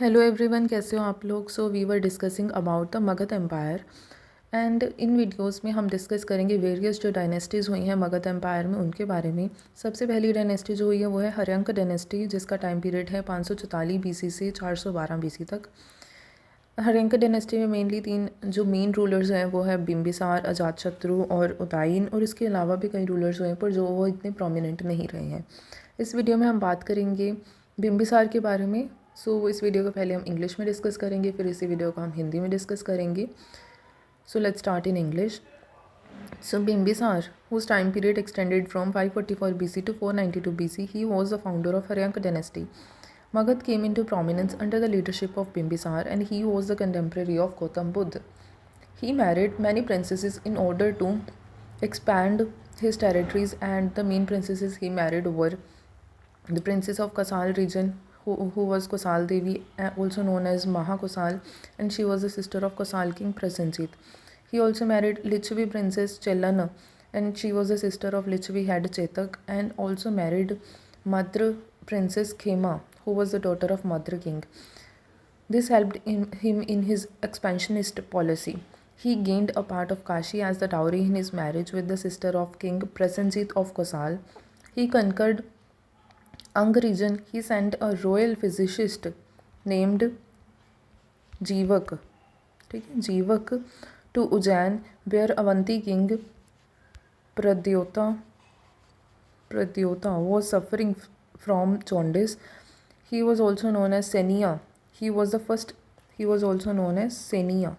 Hello everyone, कैसे हो आप लोग। So we were discussing about the Magadh empire and इन वीडियोस में हम डिस्कस करेंगे वेरियस जो डायनेस्टीज़ हुई हैं मगध एम्पायर में उनके बारे में। सबसे पहली डायनेस्टी जो हुई है वो है हर्यंक डायनेस्टी, जिसका टाइम पीरियड है 544 बीसी से 412 बीसी तक। हर्यंक डायनेस्टी में मेनली तीन जो मेन रूलर्स हैं वो है बिम्बिसार, अजातशत्रु और उदयन, और इसके अलावा भी कई रूलर्स हुए हैं पर जो वो इतने प्रोमिनेंट नहीं रहे हैं। इस वीडियो में हम बात करेंगे बिम्बिसार के बारे में। सो इस वीडियो को पहले हम इंग्लिश में डिस्कस करेंगे, फिर इसी वीडियो को हम हिंदी में डिस्कस करेंगे। So let's start in English. So Bimbisar, whose time period extended from 544 BC to 492 BC, he was the founder of Haryanka dynasty. Magad came into prominence under the leadership of Bimbisar, and he was the contemporary of Gautam Buddha. He married many princesses in order to expand his territories, and the main princesses he married were the princess of Kasal region, who was Kosal Devi, also known as Mahakosal, and she was the sister of Kosal king Prasenjit. He also married Lichvi princess Chelana, and she was the sister of Lichvi head Chetak, and also married Madra princess Khema, who was the daughter of Madra king. This helped him in his expansionist policy. He gained a part of Kashi as the dowry in his marriage with the sister of King Prasenjit of Kosal. He conquered Ang region. He sent a royal physicist named Jeevak, Jeevak to Ujjain, where Avanti king Pradyota was suffering from jaundice. He was also known as Senia. He was also known as Senia.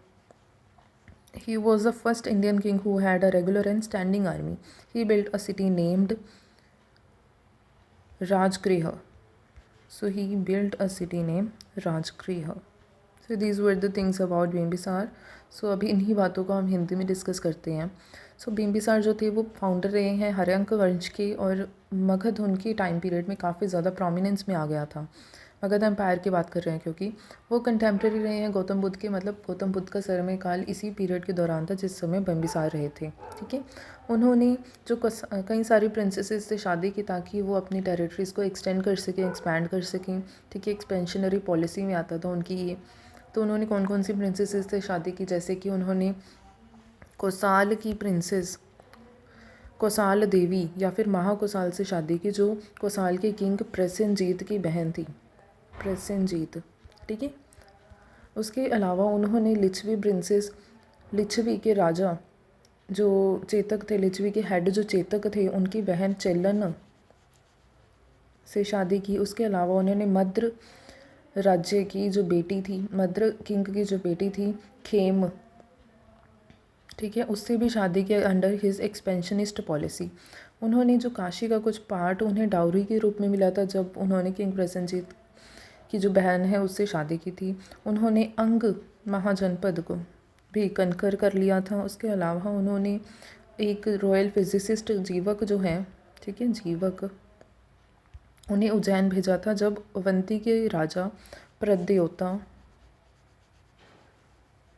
He was the first Indian king who had a regular and standing army. He built a city named Rajgriha. So he built a city named Rajgriha. So these were the things about Bimbisara. So अभी इन्हीं बातों को हम हिंदी में discuss करते हैं. So Bimbisara जो थे वो फाउंडर रहे हैं हर्यंक वंश के, और मगध उनके टाइम पीरियड में काफ़ी ज़्यादा प्रोमिनेंस में आ गया था। मगध एम्पायर की बात कर रहे हैं क्योंकि वो कंटेम्प्रेरी रहे हैं गौतम बुद्ध के, मतलब गौतम बुद्ध का समय काल इसी पीरियड के दौरान था जिस समय बिम्बिसार रहे थे। ठीक है, उन्होंने जो कई सारी प्रिंसेसेस से शादी की ताकि वो अपनी टेरिटरीज़ को एक्सटेंड कर सकें, एक्सपैंड कर सकें। ठीक है, एक्सपेंशनरी पॉलिसी में आता था उनकी ये। तो उन्होंने कौन कौन सी प्रिंसेसेस से शादी की, जैसे कि उन्होंने कोसाल की प्रिंसेस कोसाल देवी या फिर महाकोसाल से शादी की, जो कोसाल के किंग प्रसेनजीत की बहन थी, प्रसेनजीत। ठीक है, उसके अलावा उन्होंने लिच्छवी प्रिंसेस, लिच्छवी के राजा जो चेतक थे, लिच्छवी के हेड जो चेतक थे, उनकी बहन चेलन से शादी की। उसके अलावा उन्होंने मद्र राज्य की जो बेटी थी, मद्र किंग की जो बेटी थी खेम, ठीक है, उससे भी शादी की अंडर हिज एक्सपेंशनिस्ट पॉलिसी। उन्होंने जो काशी का कुछ पार्ट उन्हें डाउरी के रूप में मिला था जब उन्होंने किंग प्रसेनजीत की जो बहन है उससे शादी की थी। उन्होंने अंग महाजनपद को भी कनकर कर लिया था। उसके अलावा उन्होंने एक रॉयल फिजिसिस्ट जीवक जो है, ठीक है, जीवक, उन्हें उज्जैन भेजा था जब अवंती के राजा प्रद्योता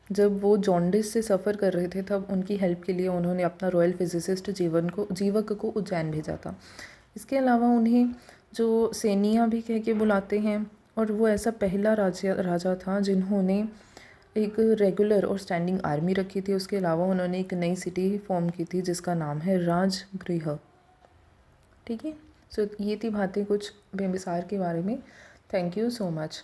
जब वो जॉन्डिस से सफ़र कर रहे थे, तब उनकी हेल्प के लिए उन्होंने अपना रॉयल फिजिसिस्ट जीवक को उज्जैन भेजा था। इसके अलावा उन्हें जो सेनिया भी कह के बुलाते हैं, और वो ऐसा पहला राजा था जिन्होंने एक रेगुलर और स्टैंडिंग आर्मी रखी थी। उसके अलावा उन्होंने एक नई सिटी फॉर्म की थी जिसका नाम है राजगृह। ठीक है, सो ये थी बातें कुछ बिम्बिसार के बारे में। Thank you so much.